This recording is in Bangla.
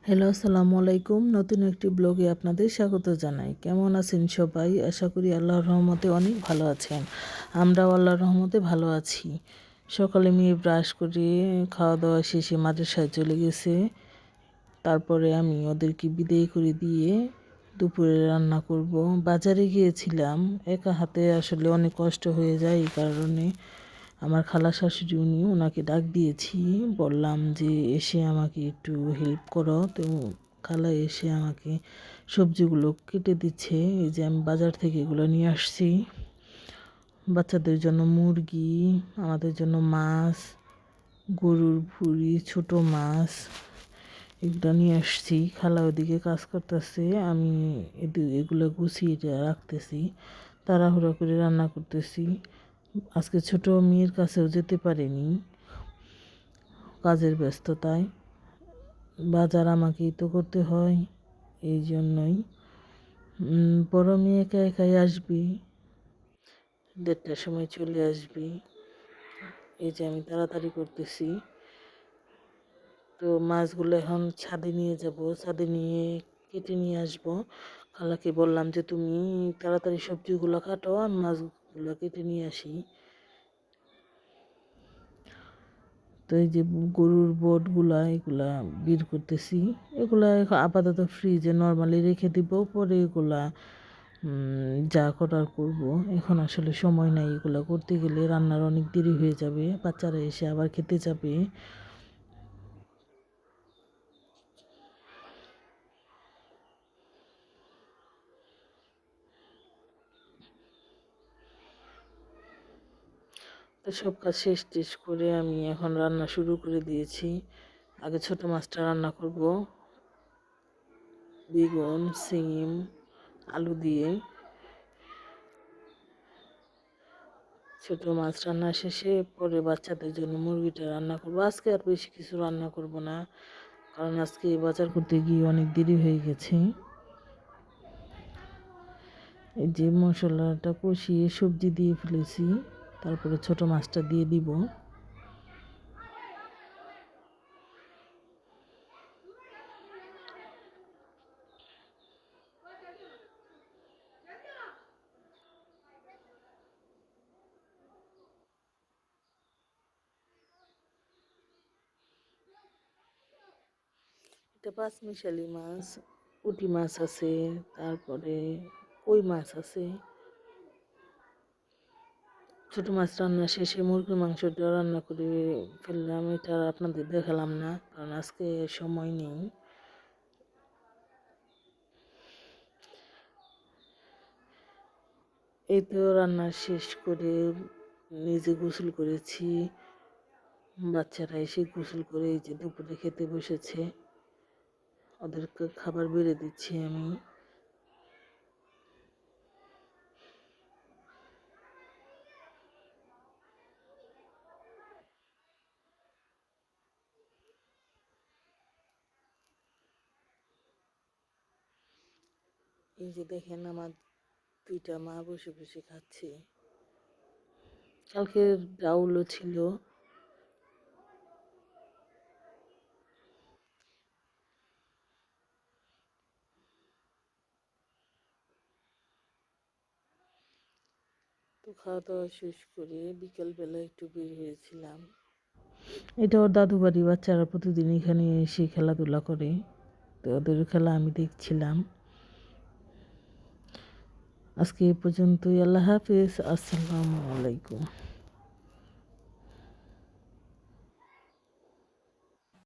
হ্যালো, আসসালামু আলাইকুম। নতুন একটি ব্লগে আপনাদের স্বাগত জানাই। কেমন আছেন সবাই? আশা করি আল্লাহর রহমতে অনেক ভালো আছেন। আমরাও আল্লাহর রহমতে ভালো আছি। সকালে মেয়ে ব্রাশ করে খাওয়া দাওয়া শেষে মাদ্রাসায় চলে গেছে। তারপরে আমি ওদেরকে বিদায় করে দিয়ে দুপুরে রান্না করব। বাজারে গিয়েছিলাম, একা হাতে আসলে অনেক কষ্ট হয়ে যায়। এই কারণে আমার খালা শাশুড়ি ওনাকে ডাক দিয়েছি, বললাম যে এসে আমাকে একটু হেল্প করো। তো খালা এসে আমাকে সবজিগুলো কেটে দিচ্ছে। এই যে আমি বাজার থেকে এগুলো নিয়ে আসছি। বাচ্চাদের জন্য মুরগি, আমাদের জন্য মাছ, গরুর ভুঁড়ি, ছোট মাছ এগুলো নিয়ে আসছি। খালা ওদিকে কাজ করতেছে, আমি এগুলো গুছিয়ে রাখতেছি, তাড়াহুড়া করে রান্না করতেছি। আজকে ছোট মেয়ের কাছেও যেতে পারিনি, কাজের ব্যস্ততায়। বাজার আমাকেই তো করতে হয়, এই জন্যই। বড় মেয়ে একা একাই আসবি, 1:30টার সময় চলে আসবি। এই যে আমি তাড়াতাড়ি করতেছি। তো মাছগুলো এখন ছাদে নিয়ে যাব, ছাদে নিয়ে কেটে নিয়ে আসবো। খালাকে বললাম যে তুমি তাড়াতাড়ি সবজিগুলো কাটো, আমি মাছগুলো কেটে নিয়ে আসি। তো এই যে গরুর বটগুলা এগুলা বের করতেছি। এগুলা আপাতত ফ্রিজে নর্মালি রেখে দিব, পরে এগুলা যা করার করব। এখন আসলে সময় নাই, এগুলো করতে গেলে রান্নার অনেক দেরি হয়ে যাবে, বাচ্চারা এসে আবার খেতে যাবে। তো সব কাজ শেষ টেস করে আমি এখন রান্না শুরু করে দিয়েছি। আগে ছোট মাছটা রান্না করব, বেগুন, সিম, আলু দিয়ে। ছোট মাছ রান্না শেষে পরে বাচ্চাদের জন্য মুরগিটা রান্না করবো। আজকে আর বেশি কিছু রান্না করব না, কারণ আজকে বাজার করতে গিয়ে অনেক দেরি হয়ে গেছে। এই যে মশলাটা কষিয়ে সবজি দিয়ে ফেলেছি, তারপরে ছোট মাছটা দিয়ে দিব। এটা পাঁচমিশালি মাছ, পুঁটি মাছ আছে, তারপরে কই মাছ আছে। ছোট মাছ রান্না শেষে মুরগির মাংসটা রান্না করে ফেললাম। এটা আর আপনাদের দেখালাম না, কারণ আজকে সময় নেই। এই তো রান্না শেষ করে নিজে গোসল করেছি। বাচ্চারা এসে গোসল করে এই যে দুপুরে খেতে বসেছে, ওদেরকে খাবার বেড়ে দিচ্ছি আমি। এই যে দেখেন আমার দুইটা মা বসে বসে খাচ্ছে। কালকে ডাউলও ছিল। তো খাওয়া দাওয়া শেষ করে বিকেলবেলা একটু বের হয়েছিলাম। এটা ওর দাদু বাড়ি, বাচ্চারা প্রতিদিন এখানে এসে খেলাধুলা করে, তো ওদের খেলা আমি দেখছিলাম। আজকে এ পর্যন্তই। আল্লাহ হাফেজ, আসসালামু আলাইকুম।